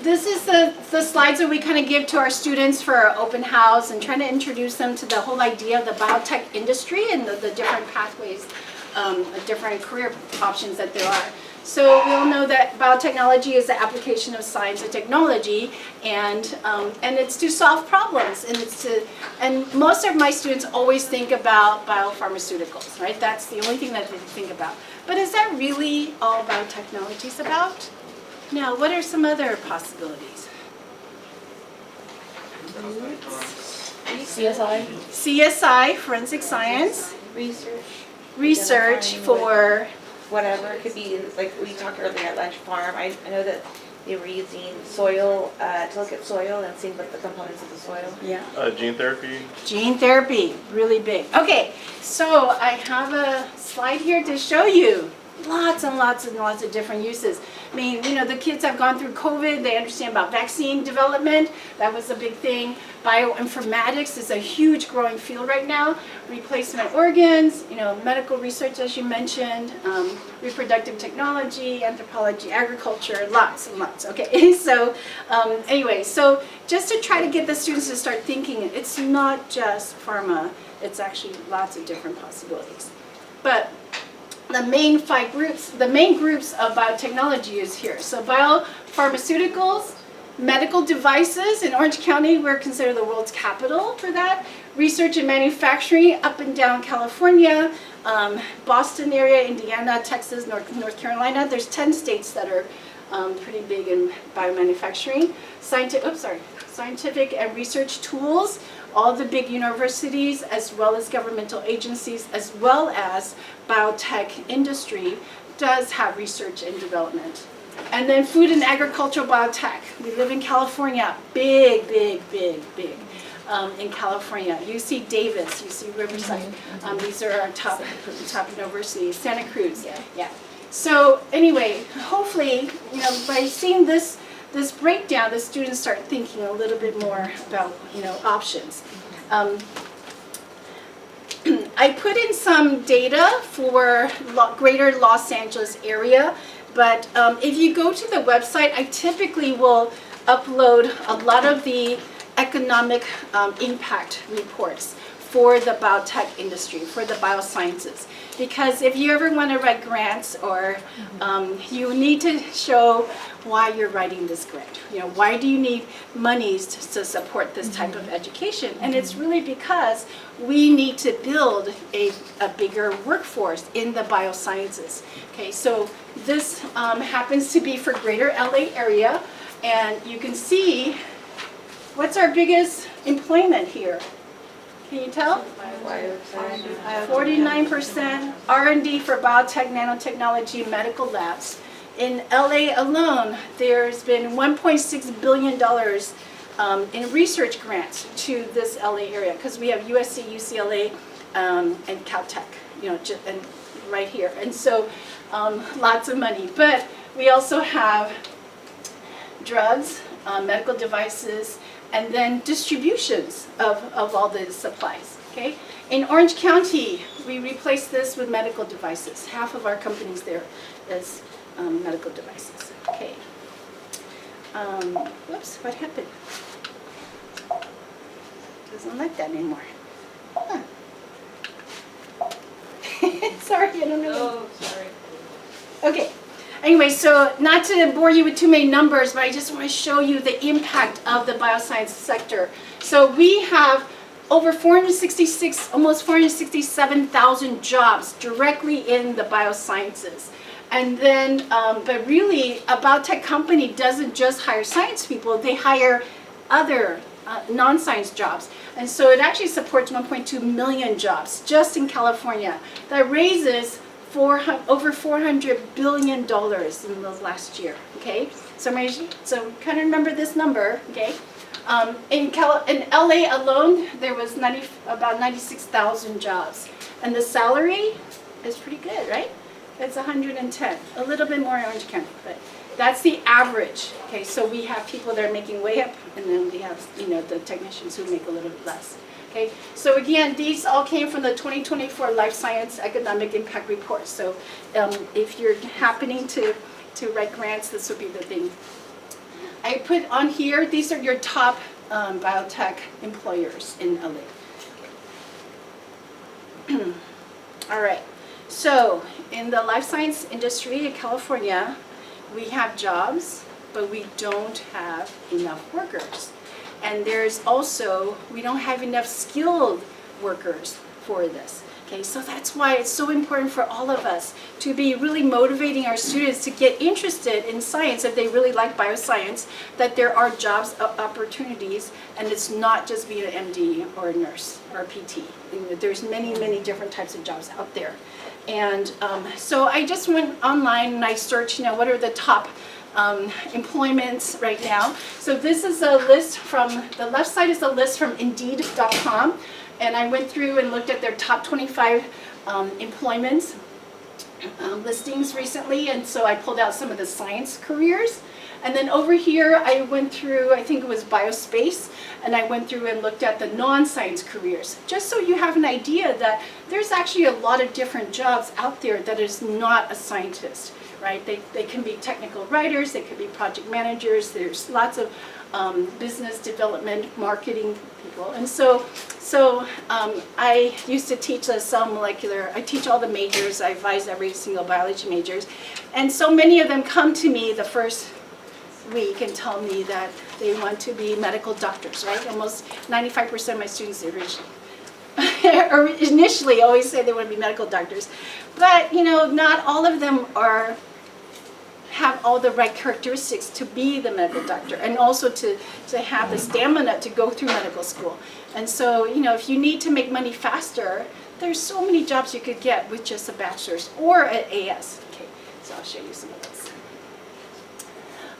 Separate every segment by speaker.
Speaker 1: this is the slides that we kind of give to our students for our open house and trying to introduce them to the whole idea of the biotech industry and the different pathways, the different career options that there are. So we all know that biotechnology is the application of science and technology, and it's to solve problems, and most of my students always think about biopharmaceuticals, right? That's the only thing that they think about. But is that really all biotechnology is about? Now, what are some other possibilities?
Speaker 2: CSI.
Speaker 1: CSI, forensic science. Research for
Speaker 2: whatever. It could be, like we talked earlier at Lunch Farm. I know that they were using soil to look at soil and seeing what the components of the soil.
Speaker 1: Yeah.
Speaker 3: Gene therapy.
Speaker 1: Gene therapy, really big. Okay, so I have a slide here to show you lots and lots and lots of different uses. I mean, you know, the kids have gone through COVID. They understand about vaccine development. That was a big thing. Bioinformatics is a huge growing field right now. Replacement organs, you know, medical research, as you mentioned, reproductive technology, anthropology, agriculture, lots and lots. Okay, so anyway, so just to try to get the students to start thinking, it's not just pharma. It's actually lots of different possibilities. But the main groups of biotechnology is here. So biopharmaceuticals, medical devices. In Orange County, we're considered the world's capital for that. Research and manufacturing up and down California, Boston area, Indiana, Texas, North Carolina. There's 10 states that are pretty big in biomanufacturing. Scientific and research tools. All the big universities, as well as governmental agencies, as well as biotech industry, does have research and development. And then food and agricultural biotech. We live in California, big, big, big, big. In California, UC Davis, UC Riverside. These are our top universities. Santa Cruz. Yeah. So anyway, hopefully, you know, by seeing this breakdown, the students start thinking a little bit more about, you know, options. I put in some data for greater Los Angeles area, but if you go to the website, I typically will upload a lot of the economic impact reports for the biotech industry, for the biosciences. Because if you ever want to write grants, or you need to show why you're writing this grant. You know, why do you need monies to support this type of education? And it's really because we need to build a bigger workforce in the biosciences. Okay, so this happens to be for greater LA area, and you can see what's our biggest employment here. Can you tell? 49% R&D for biotech, nanotechnology, medical labs. In LA alone, there's been $1.6 billion in research grants to this LA area, because we have USC, UCLA, and Caltech, you know, and right here. And so lots of money. But we also have drugs, medical devices, and then distributions of all the supplies, okay? In Orange County, we replaced this with medical devices. Half of our companies there is medical devices, okay? Whoops, what happened? Doesn't like that anymore. Huh. Sorry, I don't know.
Speaker 2: Oh, sorry.
Speaker 1: Okay. Anyway, so not to bore you with too many numbers, but I just want to show you the impact of the bioscience sector. So we have over almost 467,000 jobs directly in the biosciences. And then, but really, a biotech company doesn't just hire science people, they hire other non-science jobs. And so it actually supports 1.2 million jobs just in California. That raises over $400 billion in the last year, okay? So kind of remember this number, okay? In LA alone, there was about 96,000 jobs. And the salary is pretty good, right? It's 110, a little bit more in Orange County, but that's the average, okay? So we have people that are making way up, and then we have, you know, the technicians who make a little bit less. Okay, so again, these all came from the 2024 Life Science Economic Impact Report. So if you're happening to write grants, this would be the thing. I put on here, these are your top biotech employers in LA. All right, so in the life science industry in California, we have jobs, but we don't have enough workers. And there's also, we don't have enough skilled workers for this. Okay, so that's why it's so important for all of us to be really motivating our students to get interested in science if they really like bioscience, that there are jobs opportunities, and it's not just being an MD or a nurse or a PT. There's many, many different types of jobs out there. And so I just went online and I searched, what are the top employments right now. So this is a list from, the left side is a list from Indeed.com. And I went through and looked at their top 25 employments listings recently, and so I pulled out some of the science careers. And then over here, I went through, I think it was biospace, and I went through and looked at the non-science careers, just so you have an idea that there's actually a lot of different jobs out there that is not a scientist, right? They can be technical writers, they could be project managers, there's lots of business development, marketing people. And so I used to teach the cell molecular, I teach all the majors, I advise every single biology majors. And so many of them come to me the first week and tell me that they want to be medical doctors, right? Almost 95% of my students initially always say they want to be medical doctors. But, not all of them have all the right characteristics to be the medical doctor, and also to have the stamina to go through medical school. And so, if you need to make money faster, there's so many jobs you could get with just a bachelor's or an AS. Okay, so I'll show you some of those.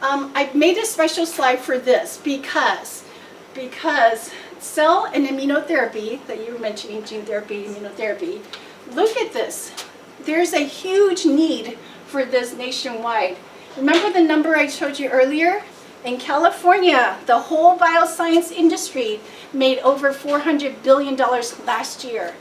Speaker 1: I made a special slide for this because cell and immunotherapy, that you were mentioning, gene therapy, immunotherapy, look at this. There's a huge need for this nationwide. Remember the number I showed you earlier? In California, the whole bioscience industry made over $400 billion last year.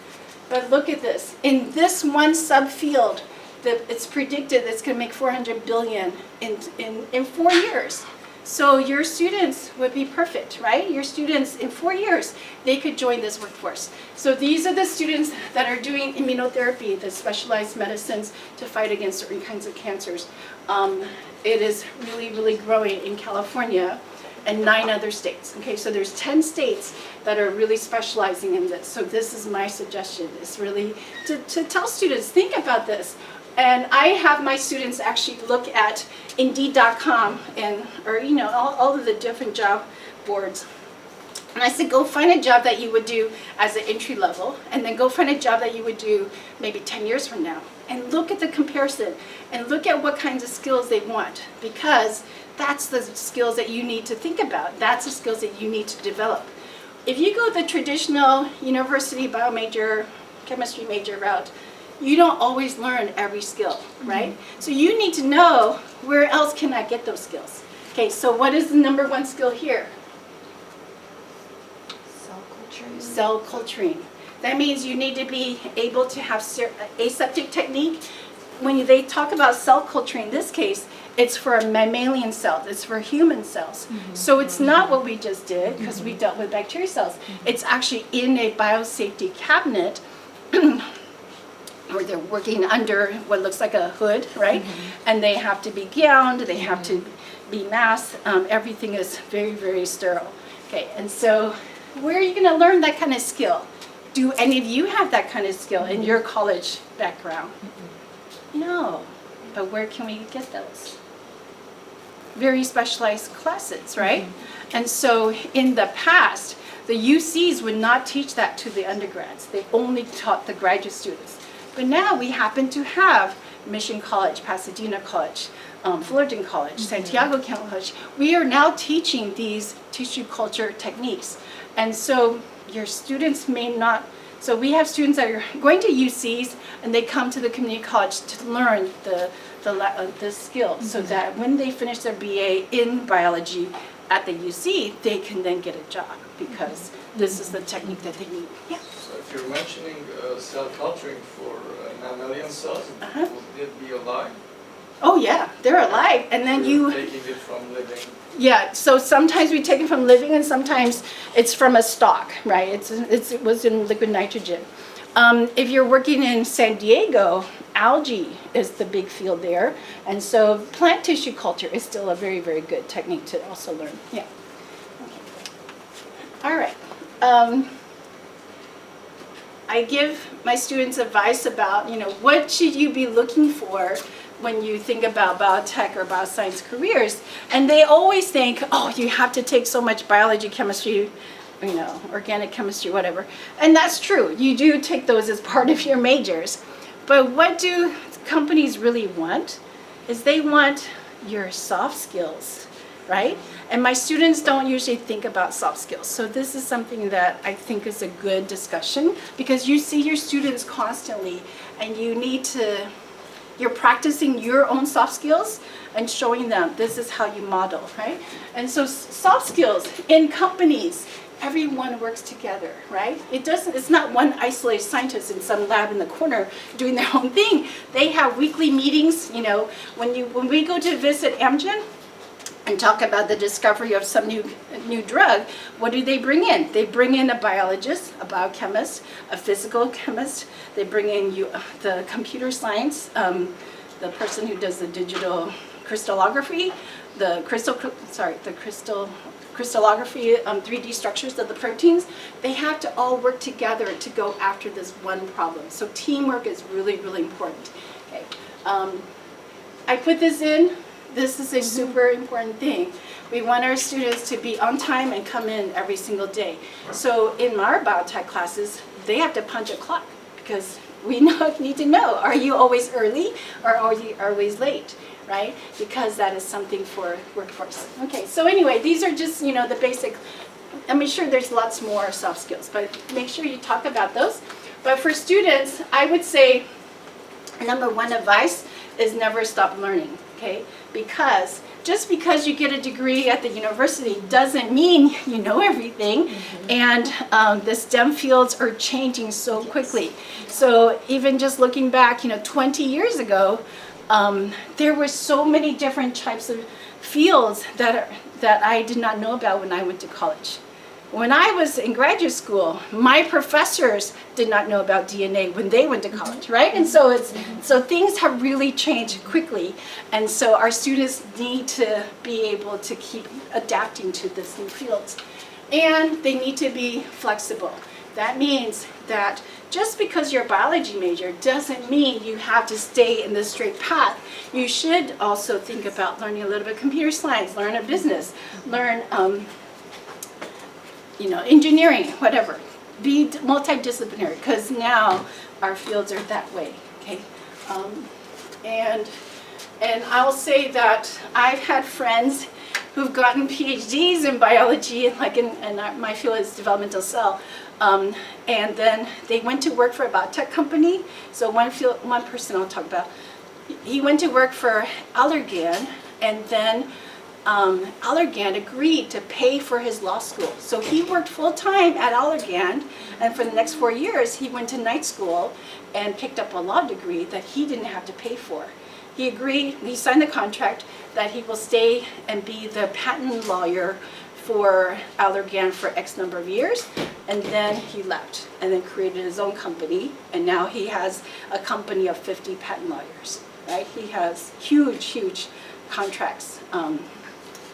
Speaker 1: But look at this. In this one subfield, it's predicted it's going to make $400 billion in 4 years. So your students would be perfect, right? Your students in 4 years, they could join this workforce. So these are the students that are doing immunotherapy, the specialized medicines to fight against certain kinds of cancers. It is really, really growing in California and 9 other states. Okay, so there's 10 states that are really specializing in this. So this is my suggestion, is really to tell students, think about this. And I have my students actually look at Indeed.com or all of the different job boards. And I said, go find a job that you would do as an entry level, and then go find a job that you would do maybe 10 years from now. And look at the comparison, and look at what kinds of skills they want, because that's the skills that you need to think about. That's the skills that you need to develop. If you go the traditional university bio major, chemistry major route, you don't always learn every skill, right? Mm-hmm. So you need to know, where else can I get those skills? Okay, so what is the number one skill here?
Speaker 2: Cell culturing.
Speaker 1: Cell culturing. That means you need to be able to have aseptic technique. When they talk about cell culturing, in this case, it's for mammalian cells, it's for human cells. Mm-hmm. So it's not what we just did, because we dealt with bacteria cells. Mm-hmm. It's actually in a biosafety cabinet where they're working under what looks like a hood, right? Mm-hmm. And they have to be gowned, they have to be masked. Everything is very, very sterile. Okay, and so where are you going to learn that kind of skill? Do any of you have that kind of skill in your college background? Mm-hmm. No, but where can we get those? Very specialized classes, right? Mm-hmm. And so in the past, the UCs would not teach that to the undergrads. They only taught the graduate students. But now we happen to have Mission College, Pasadena College, Fullerton College, Santiago College. We are now teaching these tissue culture techniques. And so your students may not, so we have students that are going to UCs and they come to the community college to learn the skill, so that when they finish their BA in biology at the UC, they can then get a job, because this is the technique that they need. Yeah.
Speaker 3: So if you're mentioning cell culturing for mammalian cells, would it be alive?
Speaker 1: Oh yeah, they're alive. And then you,
Speaker 3: Taking it from living.
Speaker 1: yeah, so sometimes we take it from living and sometimes it's from a stock, right? It was in liquid nitrogen. If you're working in San Diego, algae is the big field there. And so plant tissue culture is still a very, very good technique to also learn. Yeah. Okay. All right. I give my students advice about, what should you be looking for when you think about biotech or bioscience careers. And they always think, oh, you have to take so much biology, chemistry, organic chemistry, whatever. And that's true. You do take those as part of your majors. But what do companies really want is they want your soft skills, right? And my students don't usually think about soft skills. So this is something that I think is a good discussion because you see your students constantly and you're practicing your own soft skills and showing them this is how you model, right? And so soft skills in companies, everyone works together, right? It's not one isolated scientist in some lab in the corner doing their own thing. They have weekly meetings, when we go to visit Amgen, and talk about the discovery of some new drug, what do they bring in? They bring in a biologist, a biochemist, a physical chemist. They bring in the computer science, the person who does the digital crystallography, the crystallography, 3D structures of the proteins. They have to all work together to go after this one problem. So teamwork is really, really important. Okay. I put this in. This is a super important thing. We want our students to be on time and come in every single day. So in our biotech classes, they have to punch a clock because we need to know, are you always early or are you always late, right? Because that is something for workforce. Okay, so anyway, these are just, the basic, I'm sure there's lots more soft skills, but make sure you talk about those. But for students, I would say number one advice is never stop learning, okay? Because just because you get a degree at the university doesn't mean you know everything. And the STEM fields are changing so quickly. So even just looking back, 20 years ago, there were so many different types of fields that I did not know about when I went to college. When I was in graduate school, my professors did not know about DNA when they went to college, right? And so things have really changed quickly. And so our students need to be able to keep adapting to these new fields. And they need to be flexible. That means that just because you're a biology major doesn't mean you have to stay in the straight path. You should also think about learning a little bit of computer science, learn a business, learn engineering, whatever. Be multidisciplinary, because now our fields are that way, okay? And I'll say that I've had friends who've gotten PhDs in biology, my field is developmental cell, and then they went to work for a biotech company. So one person I'll talk about, he went to work for Allergan, and then Allergan agreed to pay for his law school. So he worked full-time at Allergan, and for the next 4 years, he went to night school and picked up a law degree that he didn't have to pay for. He agreed, he signed the contract that he will stay and be the patent lawyer for Allergan for X number of years, and then he left and then created his own company, and now he has a company of 50 patent lawyers, right? He has huge contracts.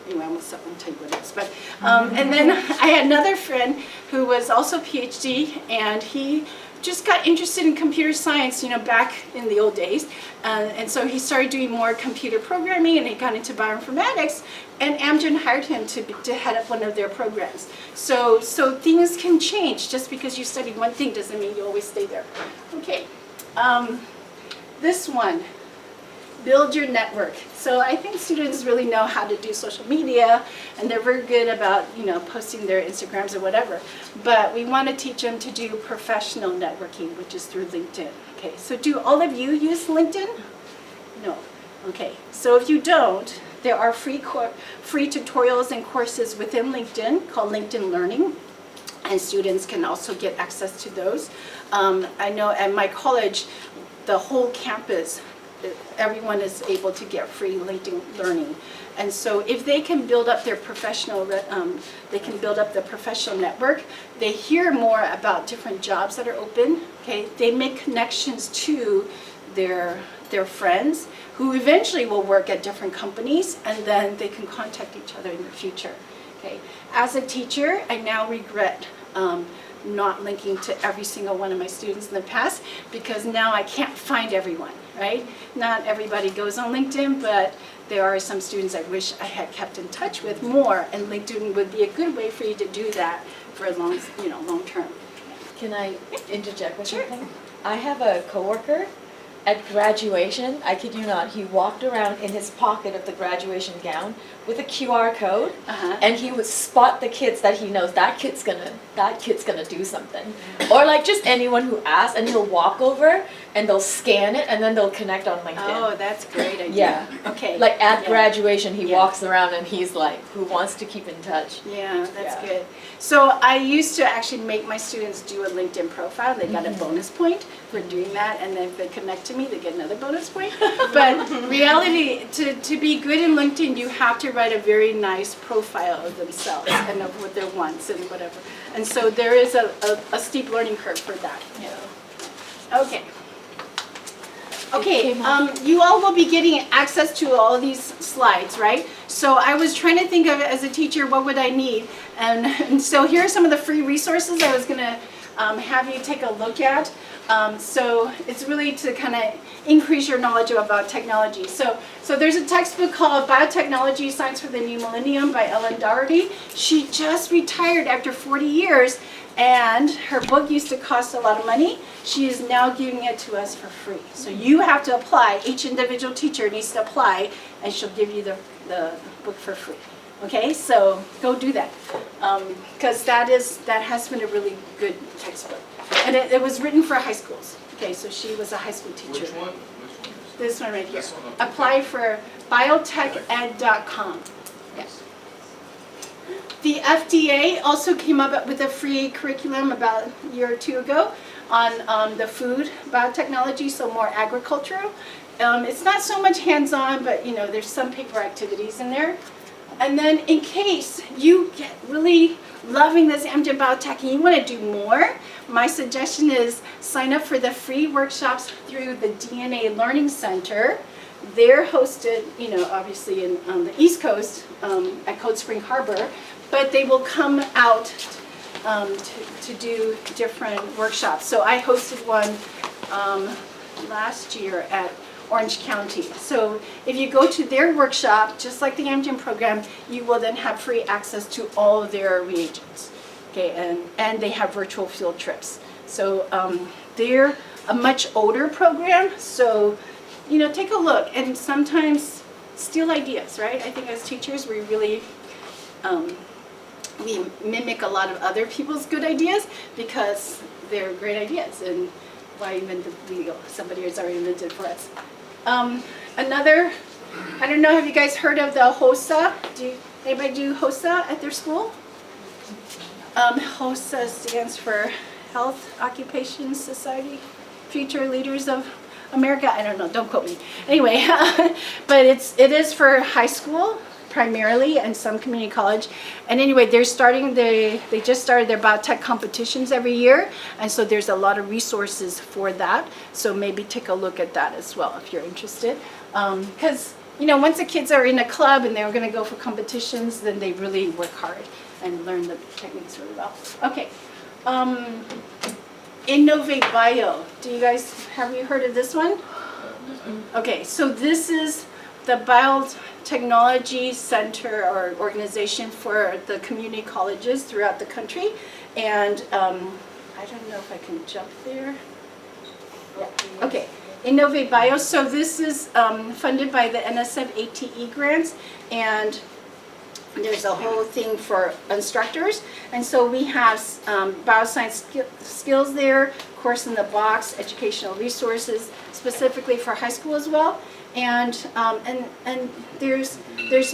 Speaker 1: Anyway, I won't tell you what it is. But, and then I had another friend who was also PhD, and he just got interested in computer science, back in the old days. And so he started doing more computer programming, and he got into bioinformatics, and Amgen hired him to head up one of their programs. So things can change. Just because you study one thing doesn't mean you always stay there. Okay, this one. Build your network. So I think students really know how to do social media, and they're very good about posting their Instagrams or whatever. But we want to teach them to do professional networking, which is through LinkedIn. Okay, so do all of you use LinkedIn? No. Okay, so if you don't, there are free tutorials and courses within LinkedIn called LinkedIn Learning, and students can also get access to those. I know at my college, the whole campus everyone is able to get free LinkedIn learning. And so if they can build up their professional, they can build up the professional network. They hear more about different jobs that are open. Okay, they make connections to their friends who eventually will work at different companies, and then they can contact each other in the future. Okay, as a teacher, I now regret not linking to every single one of my students in the past, because now I can't find everyone, right? Not everybody goes on LinkedIn, but there are some students I wish I had kept in touch with more, and LinkedIn would be a good way for you to do that for a long term.
Speaker 3: Can I interject with
Speaker 1: Sure.
Speaker 3: something? I have a coworker at graduation, I kid you not, he walked around in his pocket of the graduation gown with a QR code, and he would spot the kids that he knows, that kid's gonna do something. Or like just anyone who asks, and he'll walk over and they'll scan it and then they'll connect on LinkedIn.
Speaker 1: Oh, that's a great idea.
Speaker 3: Yeah.
Speaker 1: Okay.
Speaker 3: Like at
Speaker 1: Yeah.
Speaker 3: graduation, he
Speaker 1: Yeah.
Speaker 3: walks around and he's like, who wants to keep in touch?
Speaker 1: Yeah, that's
Speaker 3: Yeah.
Speaker 1: good. So I used to actually make my students do a LinkedIn profile. They got a bonus point for doing that, and then if they connect to me, they get another bonus point. But reality, to be good in LinkedIn, you have to write a very nice profile of themselves and of what their wants and whatever. And so there is a steep learning curve for that. Yeah. Okay. Okay, you all will be getting access to all these slides, right? So I was trying to think of, as a teacher, what would I need? And so here are some of the free resources I was gonna have you take a look at. So it's really to kind of increase your knowledge about technology. So there's a textbook called Biotechnology, Science for the New Millennium by Ellen Doherty. She just retired after 40 years, and her book used to cost a lot of money. She is now giving it to us for free. So you have to apply. Each individual teacher needs to apply, and she'll give you the book for free. Okay, so go do that, because that has been a really good textbook, and it was written for high schools. Okay, so she was a high school teacher.
Speaker 4: Which one?
Speaker 1: This one right here.
Speaker 4: This one, okay.
Speaker 1: Apply for bioteched.com. Yes. The FDA also came up with a free curriculum about a year or two ago on the food biotechnology, so more agricultural. It's not so much hands-on, but there's some paper activities in there. And then in case you get really loving this Amgen Biotech and you want to do more, my suggestion is sign up for the free workshops through the DNA Learning Center. They're hosted, obviously on the East Coast at Cold Spring Harbor, but they will come out to do different workshops. So I hosted one last year at Orange County. So if you go to their workshop, just like the Amgen program, you will then have free access to all of their reagents. Okay, and they have virtual field trips. So they're a much older program, so take a look and sometimes steal ideas, right? I think as teachers we really we mimic a lot of other people's good ideas because they're great ideas, and why invent the wheel? Somebody has already invented for us. Another, I don't know, have you guys heard of the HOSA? Anybody do HOSA at their school? HOSA stands for Health Occupation Society, Future Leaders of America. I don't know, don't quote me. Anyway, but it is for high school primarily and some community college. And anyway, they just started their biotech competitions every year, and so there's a lot of resources for that. So maybe take a look at that as well if you're interested. Because once the kids are in a club and they're going to go for competitions, then they really work hard and learn the techniques really well. Okay. Innovate Bio. Have you heard of this one? Okay, so this is the Biotechnology Center or organization for the community colleges throughout the country. And I don't know if I can jump there. Yeah. Okay, Innovate Bio. So this is funded by the NSF ATE grants, and there's a whole thing for instructors. And so we have bioscience skills there, course in the box, educational resources, specifically for high school as well. And there's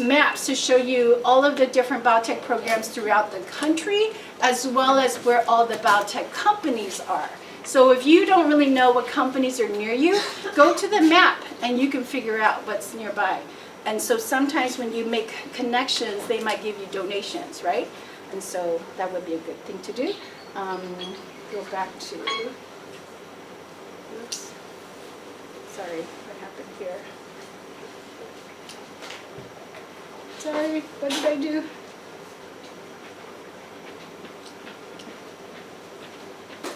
Speaker 1: maps to show you all of the different biotech programs throughout the country, as well as where all the biotech companies are. So if you don't really know what companies are near you, go to the map and you can figure out what's nearby. And so sometimes when you make connections, they might give you donations, right? And so that would be a good thing to do. Go back to, oops, sorry, what happened here? Sorry, what did I do?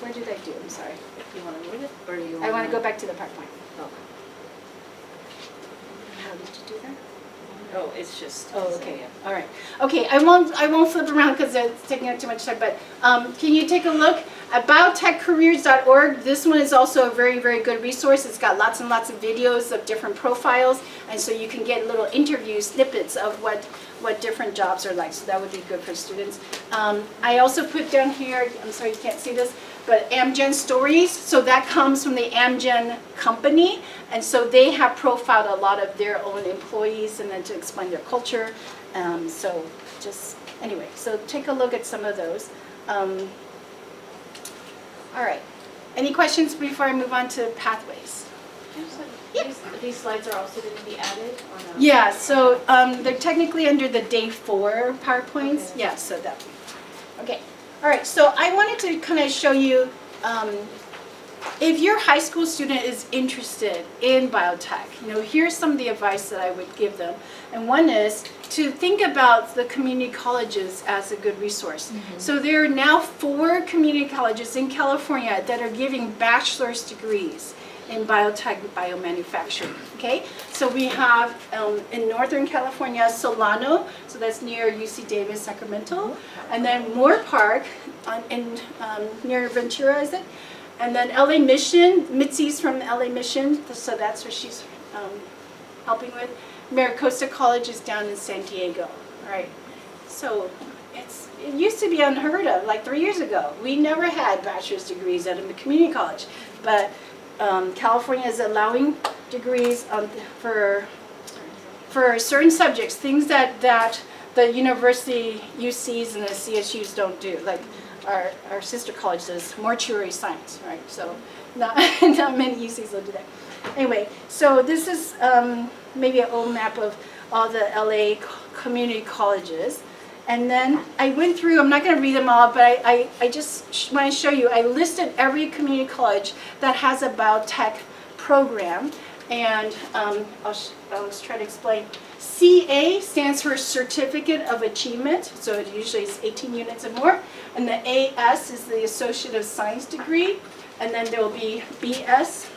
Speaker 1: What did I do? I'm sorry.
Speaker 4: You want to move it, or you want?
Speaker 1: I want to go back to the PowerPoint.
Speaker 4: Oh.
Speaker 1: How did you do that?
Speaker 4: Oh, it's just.
Speaker 1: Oh, okay. All right. Okay, I won't flip around because it's taking up too much time. But can you take a look at biotechcareers.org? This one is also a very, very good resource. It's got lots and lots of videos of different profiles, and so you can get little interview snippets of what different jobs are like. So that would be good for students. I also put down here. I'm sorry you can't see this, but Amgen stories. So that comes from the Amgen company, and so they have profiled a lot of their own employees and then to explain their culture. So just anyway, so take a look at some of those. All right. Any questions before I move on to pathways?
Speaker 3: These slides are also going to be added, or no?
Speaker 1: Yeah. So they're technically under the day 4 PowerPoints.
Speaker 3: Okay.
Speaker 1: Yeah. So that. Okay. All right. So I wanted to kind of show you. If your high school student is interested in biotech, here's some of the advice that I would give them. And one is to think about the community colleges as a good resource. Mm-hmm. So there are now 4 community colleges in California that are giving bachelor's degrees in biotech and biomanufacturing. Okay, so we have in Northern California, Solano, so that's near UC Davis, Sacramento, and then Moore Park near Ventura, is it? And then LA Mission, Mitzi's from LA Mission, so that's what she's helping with. Maricosta College is down in San Diego, all right? So it used to be unheard of, like 3 years ago. We never had bachelor's degrees at a community college, but California is allowing degrees for certain subjects, things that the university UCs and the CSUs don't do, like our sister college does mortuary science, right? So not many UCs will do that. Anyway, so this is maybe an old map of all the LA community colleges. And then I went through, I'm not going to read them all, but I just want to show you, I listed every community college that has a biotech program. And I'll try to explain. CA stands for Certificate of Achievement, so it usually is 18 units or more. And the AS is the Associate of Science degree. And then there will be BS.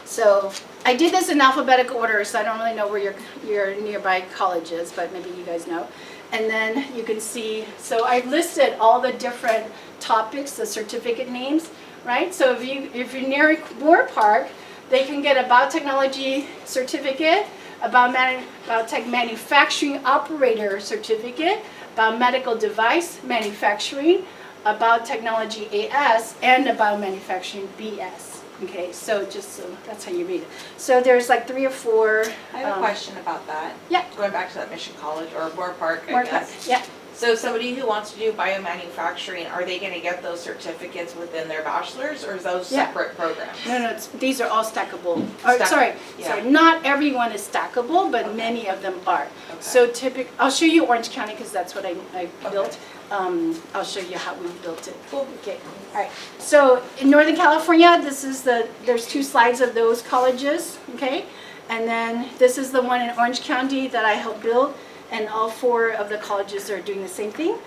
Speaker 1: So I did this in alphabetical order, so I don't really know where your nearby college is, but maybe you guys know. And then you can see, so I've listed all the different topics, the certificate names, right? So if you're near Moore Park, they can get a biotechnology certificate, a biotech manufacturing operator certificate, biomedical device manufacturing, a biotechnology AS, and a biomanufacturing BS. Okay, so that's how you read it. So there's like 3 or 4.
Speaker 2: I have a question about that.
Speaker 1: Yeah.
Speaker 2: Going back to that Mission College or Moore Park, I
Speaker 1: Moore
Speaker 2: guess.
Speaker 1: Park, yeah.
Speaker 2: So somebody who wants to do biomanufacturing, are they going to get those certificates within their bachelor's, or is those separate programs?
Speaker 1: No, these are all stackable. Sorry, not everyone is stackable, but many of them are.
Speaker 2: Okay.
Speaker 1: So I'll show you Orange County because that's what I built. I'll show you how we built it.
Speaker 2: Cool.
Speaker 1: Okay, all right. So in Northern California, there's 2 slides of those colleges, okay? And then this is the one in Orange County that I helped build. And all 4 of the colleges are doing the same thing.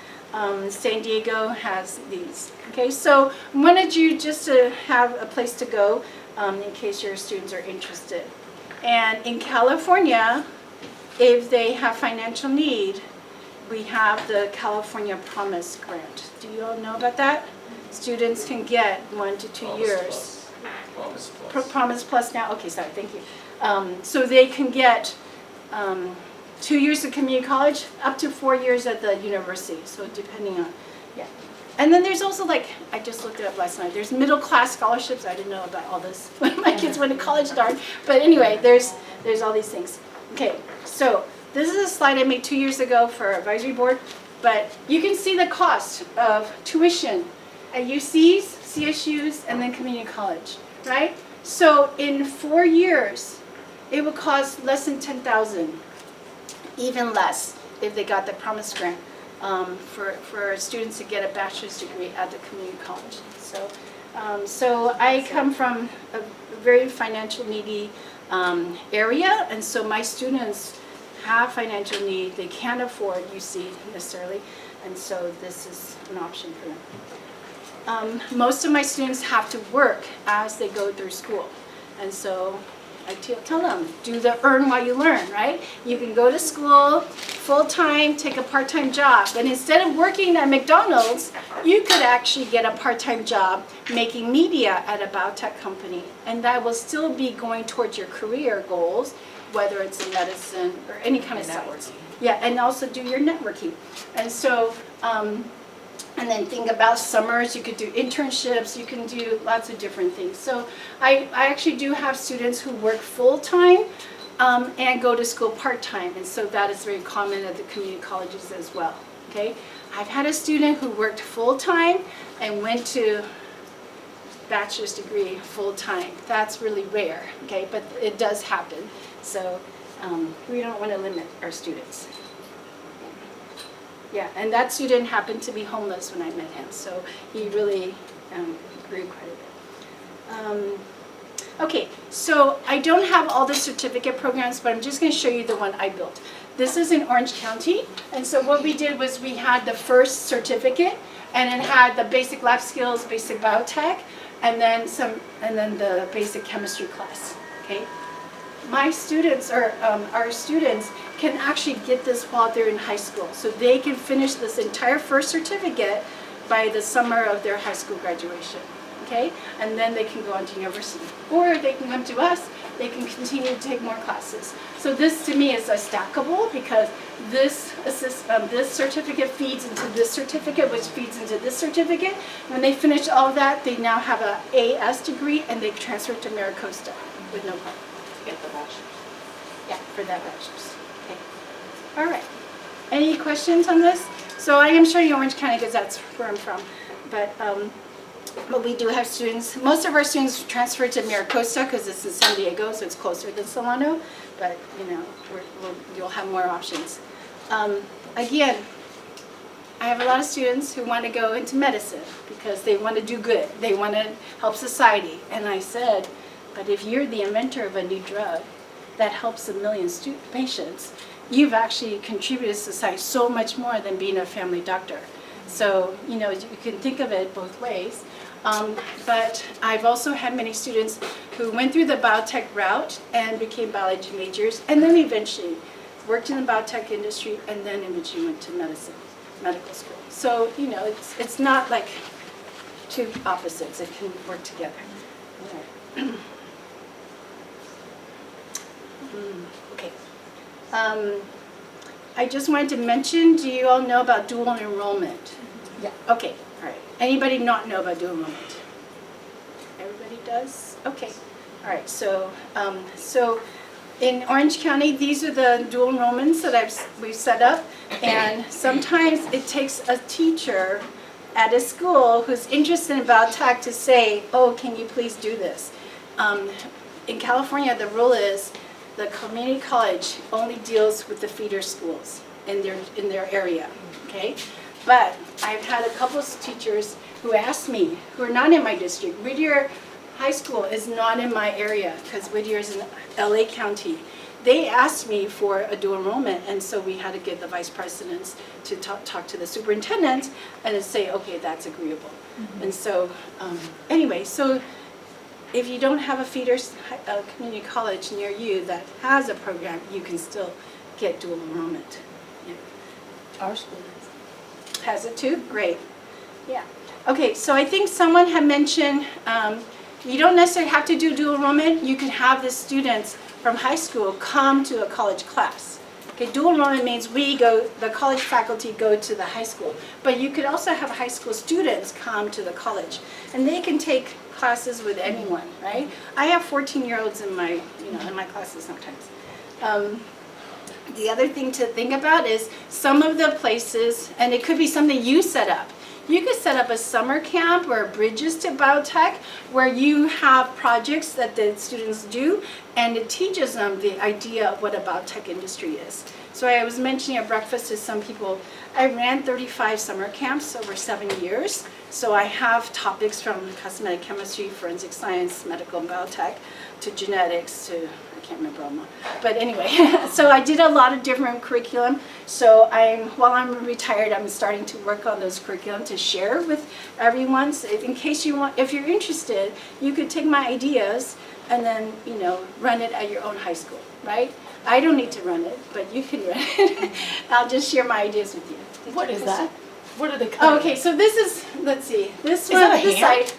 Speaker 1: San Diego has these. Okay, so I wanted you just to have a place to go in case your students are interested. And in California, if they have financial need, we have the California Promise Grant. Do you all know about that? Students can get 1 to 2 years.
Speaker 5: Promise Plus.
Speaker 1: Promise Plus now. Okay, sorry, thank you. So they can get 2 years at community college, up to 4 years at the university. So depending on, yeah. And then there's also I just looked it up last night. There's middle class scholarships. I didn't know about all this when my kids went to college, darn. But anyway, there's all these things. Okay, so this is a slide I made 2 years ago for our advisory board. But you can see the cost of tuition at UCs, CSUs, and then community college, right? So in 4 years, it would cost less than $10,000, even less if they got the Promise Grant for students to get a bachelor's degree at the community college. So I come from a very financial needy area, and so my students have financial need. They can't afford UC necessarily, and so this is an option for them. Most of my students have to work as they go through school, and so I tell them, do the earn while you learn, right? You can go to school full-time, take a part-time job, and instead of working at McDonald's, you could actually get a part-time job making media at a biotech company, and that will still be going towards your career goals, whether it's in medicine or any kind of science. Yeah, and also do your networking. And so, and then think about summers, you could do internships, you can do lots of different things. So I actually do have students who work full-time and go to school part-time, and so that is very common at the community colleges as well, okay? I've had a student who worked full-time and went to bachelor's degree full-time. That's really rare, okay, but it does happen. So we don't want to limit our students. Yeah, and that student happened to be homeless when I met him, so he really grew quite a bit. Okay, so I don't have all the certificate programs, but I'm just going to show you the one I built. This is in Orange County, and so what we did was we had the first certificate, and it had the basic lab skills, basic biotech, and then the basic chemistry class. Okay. My students, or our students, can actually get this while they're in high school. So they can finish this entire first certificate by the summer of their high school graduation, okay? And then they can go on to university. Or they can come to us, they can continue to take more classes. So this to me is a stackable, because this certificate feeds into this certificate, which feeds into this certificate. When they finish all of that, they now have an AS degree, and they transfer to MiraCosta with no problem.
Speaker 2: Get the bachelor's.
Speaker 1: Yeah, for that bachelor's. Okay. All right. Any questions on this? So I am showing you Orange County because that's where I'm from. But we do have students. Most of our students transfer to MiraCosta because it's in San Diego, so it's closer than Solano. But you know, you'll have more options. Again, I have a lot of students who want to go into medicine because they want to do good. They want to help society. And I said, but if you're the inventor of a new drug that helps a million patients, you've actually contributed to society so much more than being a family doctor. So, you know, you can think of it both ways. But I've also had many students who went through the biotech route and became biology majors, and then eventually worked in the biotech industry, and then eventually went to medical school. So, you know, it's not like two opposites. It can work together. All right. Okay. I just wanted to mention, do you all know about dual enrollment?
Speaker 3: Yeah.
Speaker 1: Okay, all right. Anybody not know about dual enrollment? Everybody does? Okay. All right, so in Orange County, these are the dual enrollments that we've set up, and sometimes it takes a teacher at a school who's interested in biotech to say, oh, can you please do this? In California, the rule is the community college only deals with the feeder schools in their area, okay? But I've had a couple of teachers who asked me, who are not in my district. Whittier High School is not in my area because Whittier is in LA County. They asked me for a dual enrollment, and so we had to get the vice presidents to talk to the superintendent and then say, okay, that's agreeable. Mm-hmm. And so, anyway, so if you don't have a feeder community college near you that has a program, you can still get dual enrollment. Yeah.
Speaker 3: Our school
Speaker 1: Has it too? Great. Yeah. Okay, so I think someone had mentioned you don't necessarily have to do dual enrollment. You can have the students from high school come to a college class. Okay, dual enrollment means the college faculty go to the high school, but you could also have high school students come to the college, and they can take classes with anyone, right? I have 14-year-olds in my classes sometimes. The other thing to think about is some of the places, and it could be something you set up. you could set up a summer camp or Bridges to Biotech where you have projects that the students do, and it teaches them the idea of what a biotech industry is. So I was mentioning at breakfast to some people, I ran 35 summer camps over 7 years. So I have topics from cosmetic chemistry, forensic science, medical and biotech, to genetics, to, I can't remember all my, but anyway, so I did a lot of different curriculum. So while I'm retired, I'm starting to work on those curriculum to share with everyone. So in case you want, if you're interested, you could take my ideas and then, run it at your own high school, right? I don't need to run it, but you can run it. I'll just share my ideas with you.
Speaker 3: What is that? What are they
Speaker 1: Oh,
Speaker 3: called?
Speaker 1: okay, so this is, let's see, this
Speaker 3: Is
Speaker 1: one,
Speaker 3: that a
Speaker 1: this
Speaker 3: ham?
Speaker 1: side.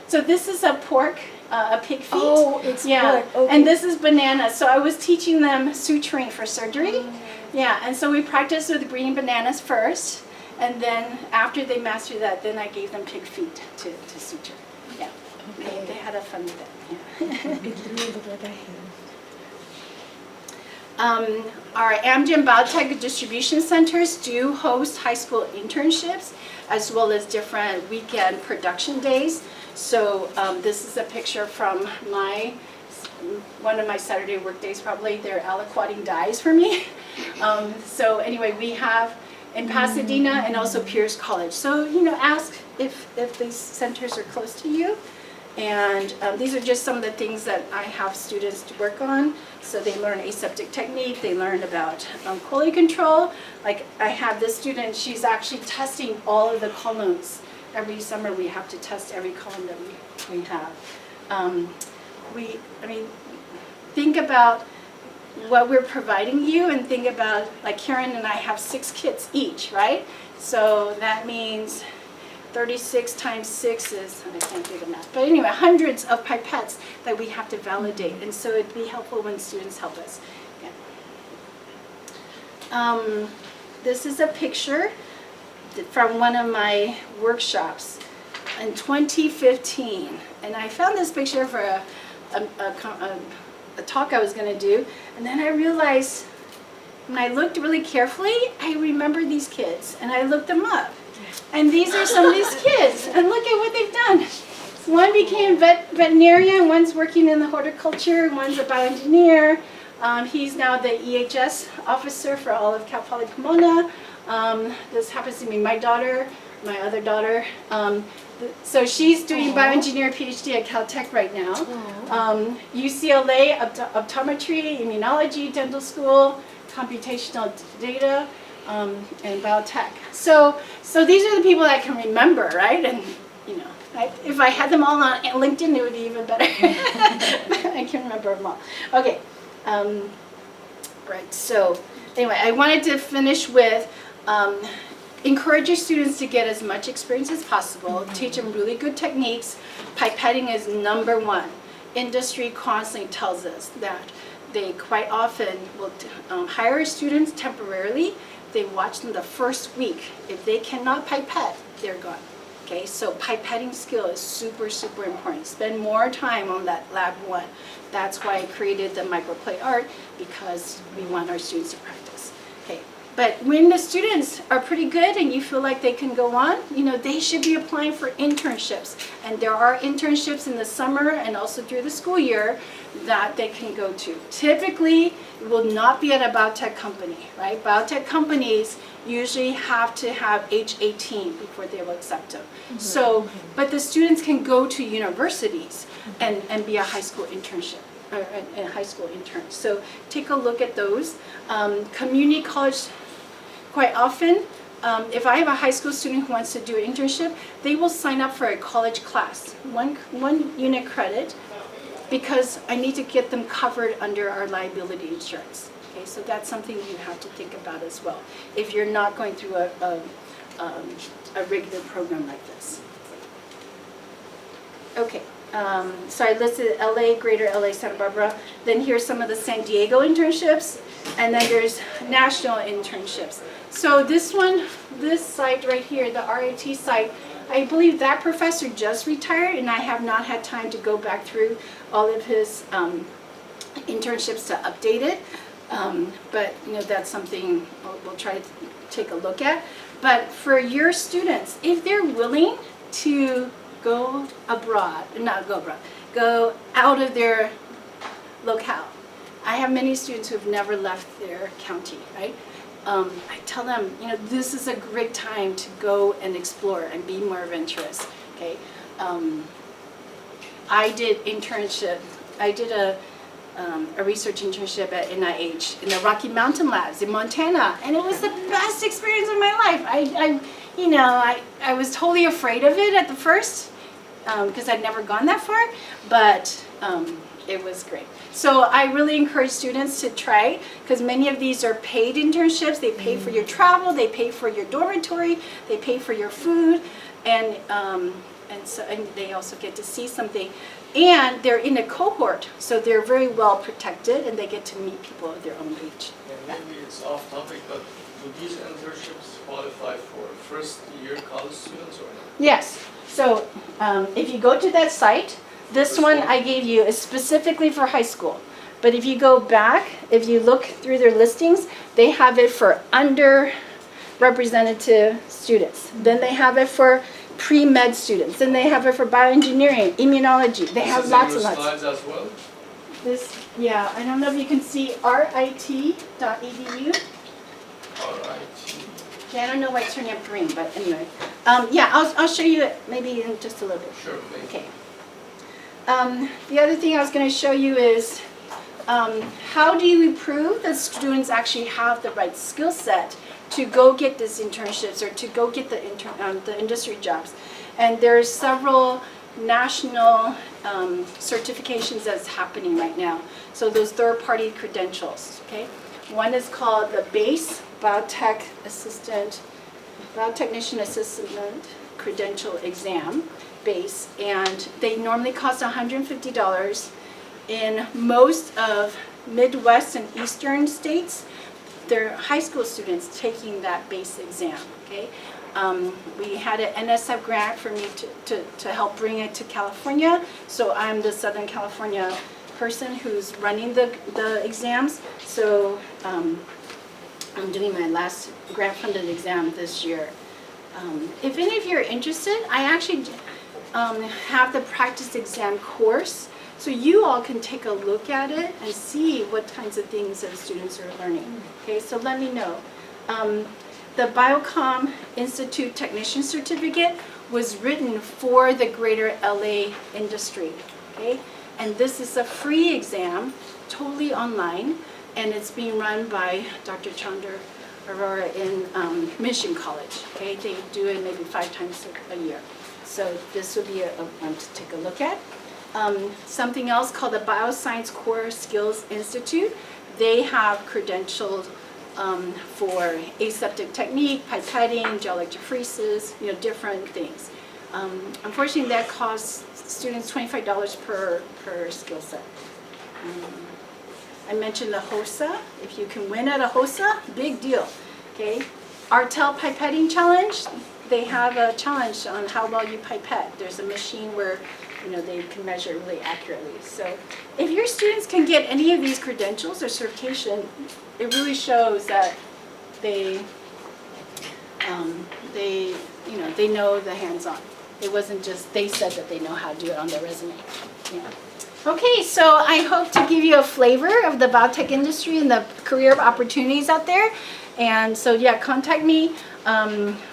Speaker 1: So this is a pork, a pig feet.
Speaker 3: Oh, it's
Speaker 1: Yeah,
Speaker 3: pork, okay.
Speaker 1: and this is banana. So I was teaching them suturing for surgery. Yeah, and so we practiced with green bananas first, and then after they mastered that, then I gave them pig feet to suture. Yeah, they had a fun with it. Yeah.
Speaker 3: It literally looked like a ham.
Speaker 1: Our Amgen Biotech distribution centers do host high school internships as well as different weekend production days. So this is a picture from one of my Saturday work days probably. They're aliquoting dyes for me. So anyway, we have in Pasadena and also Pierce College. So, ask if these centers are close to you. And these are just some of the things that I have students to work on. So they learn aseptic technique, they learn about quality control. Like I have this student, she's actually testing all of the columns. Every summer we have to test every column that we have. Think about what we're providing you and think about, like Karen and I have 6 kits each, right? So that means 36 times 6 is, I can't do the math, but anyway, hundreds of pipettes that we have to validate, and so it'd be helpful when students help us. Yeah. This is a picture from one of my workshops in 2015, and I found this picture for a talk I was going to do, and then I realized when I looked really carefully, I remembered these kids, and I looked them up. And these are some of these kids, and look at what they've done. One became veterinarian, one's working in the horticulture, one's a bioengineer. He's now the EHS officer for all of Cal Poly Pomona. This happens to be my daughter, my other daughter. So she's doing bioengineer PhD at Caltech right now. UCLA, optometry, immunology, dental school, computational data. And biotech. So these are the people that I can remember, right? And if I had them all on LinkedIn, it would be even better. I can remember them all. Okay, right. So anyway, I wanted to finish with encourage your students to get as much experience as possible. Teach them really good techniques. Pipetting is number one. Industry constantly tells us that they quite often will hire students temporarily. They watch them the first week. If they cannot pipette, they're gone. Okay, so pipetting skill is super, super important. Spend more time on that lab 1. That's why I created the microplate art, because we want our students to practice. Okay, but when the students are pretty good and you feel like they can go on, they should be applying for internships. And there are internships in the summer and also through the school year that they can go to. Typically, it will not be at a biotech company, right? Biotech companies usually have to have age 18 before they will accept them. So, but the students can go to universities and be a high school internship, or a high school intern. So take a look at those. Community college, quite often, if I have a high school student who wants to do an internship, they will sign up for a college class, one unit credit, because I need to get them covered under our liability insurance. Okay, so that's something you have to think about as well, if you're not going through a regular program like this. Okay, so I listed LA, Greater LA, Santa Barbara. Then here's some of the San Diego internships, and then there's national internships. So this site right here, the RIT site, I believe that professor just retired, and I have not had time to go back through all of his internships to update it. But that's something we'll try to take a look at. But for your students, if they're willing to go abroad, not go abroad, go out of their locale. I have many students who have never left their county, right? I tell them, this is a great time to go and explore and be more adventurous, okay? I did internship. I did a research internship at NIH in the Rocky Mountain Labs in Montana, and it was the best experience of my life. I was totally afraid of it at the first because I'd never gone that far, but it was great. So I really encourage students to try, because many of these are paid internships. They pay for your travel, they pay for your dormitory, they pay for your food, and they also get to see something. And they're in a cohort, so they're very well protected, and they get to meet people of their own age.
Speaker 5: And maybe it's off topic, but do these internships qualify for first-year college students or not?
Speaker 1: Yes. So if you go to that site, this one I gave you is specifically for high school. But if you go back, if you look through their listings, they have it for underrepresented students. Then they have it for pre-med students. Then they have it for bioengineering, immunology. They have lots and lots.
Speaker 5: Slides as well?
Speaker 1: Yeah, I don't know if you can see rit.edu.
Speaker 5: RIT.
Speaker 1: Okay, I don't know why it's turning up green, but anyway. Yeah, I'll show you it maybe in just a little bit.
Speaker 5: Sure, maybe.
Speaker 1: Okay. The other thing I was going to show you is how do you prove that students actually have the right skill set to go get these internships or to go get the industry jobs. And there's several national certifications that's happening right now. So those third-party credentials, okay? One is called the BASE, Biotechnician Assistant Credential Exam, BASE, and they normally cost $150. In most of Midwest and Eastern states, they're high school students taking that BASE exam, okay? We had an NSF grant for me to help bring it to California, so I'm the Southern California person who's running the exams, so I'm doing my last grant-funded exam this year. If any of you are interested, I actually have the practice exam course, so you all can take a look at it and see what kinds of things that students are learning. Okay, so let me know. The Biocom Institute Technician Certificate was written for the greater LA industry. Okay, and this is a free exam, totally online, and it's being run by Dr. Chandra Arora in Mission College. Okay, they do it maybe 5 times a year. So this would be one to take a look at. Something else called the Bioscience Core Skills Institute. They have credentialed for aseptic technique, pipetting, gel electrophoresis, different things. Unfortunately, that costs students $25 per skill set. I mentioned the HOSA. If you can win at a HOSA, big deal. Okay, Artel Pipetting Challenge. They have a challenge on how well you pipette. There's a machine where they can measure it really accurately. So if your students can get any of these credentials or certification, it really shows that they know the hands-on. It wasn't just they said that they know how to do it on their resume. Yeah. Okay, so I hope to give you a flavor of the biotech industry and the career opportunities out there. And so yeah, contact me.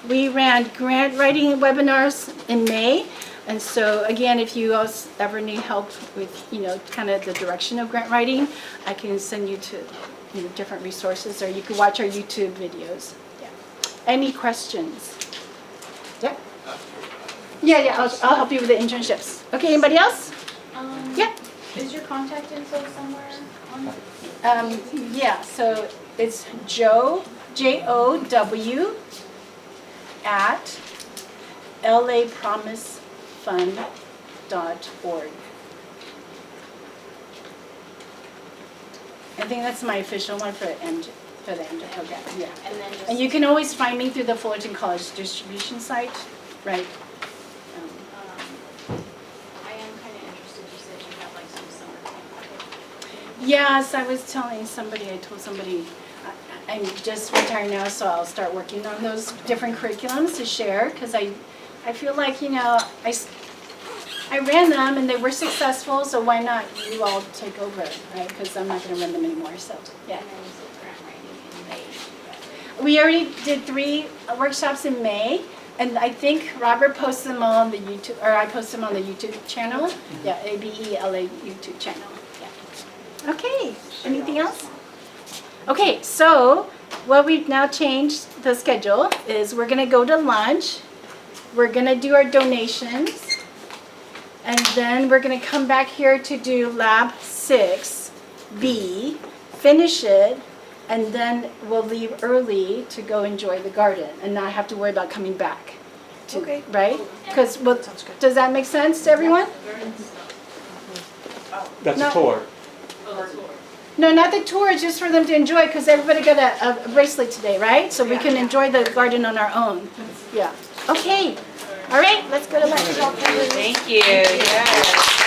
Speaker 1: We ran grant writing webinars in May. And so again, if you also ever need help with, kind of the direction of grant writing, I can send you to, different resources, or you can watch our YouTube videos. Yeah. Any questions? Yeah. Yeah. I'll help you with the internships. Okay. Anybody else? Yeah.
Speaker 6: Is your contact info somewhere on?
Speaker 1: Yeah. So it's Jow at lapromisefund.org. I think that's my official one for the end program. Yeah.
Speaker 6: And then just,
Speaker 1: And you can always find me through the Fullerton College distribution site, right?
Speaker 6: I am kind of interested. You said you have like some summer camp.
Speaker 1: Yes, I was telling somebody, I told somebody, I'm just retired now, so I'll start working on those different curriculums to share, because I feel like, I ran them and they were successful, so why not you all take over, right? Because I'm not going to run them anymore, so, yeah. We already did 3 workshops in May, and I think Robert posted them all on the YouTube, or I posted them on the YouTube channel. Yeah, ABE-LA YouTube channel. Yeah. Okay, anything else? Okay, so what we've now changed the schedule is we're gonna go to lunch, we're gonna do our donations, and then we're gonna come back here to do lab 6B, finish it, and then we'll leave early to go enjoy the garden and not have to worry about coming back.
Speaker 2: Okay.
Speaker 1: Right? Because, does that make sense to everyone?
Speaker 7: That's
Speaker 1: No.
Speaker 7: a tour.
Speaker 1: No, not the tour, it's just for them to enjoy, because everybody got a bracelet today, right? So we can enjoy the garden on our own. Yeah. Okay. All right, let's go to lunch.
Speaker 2: Thank you, yes.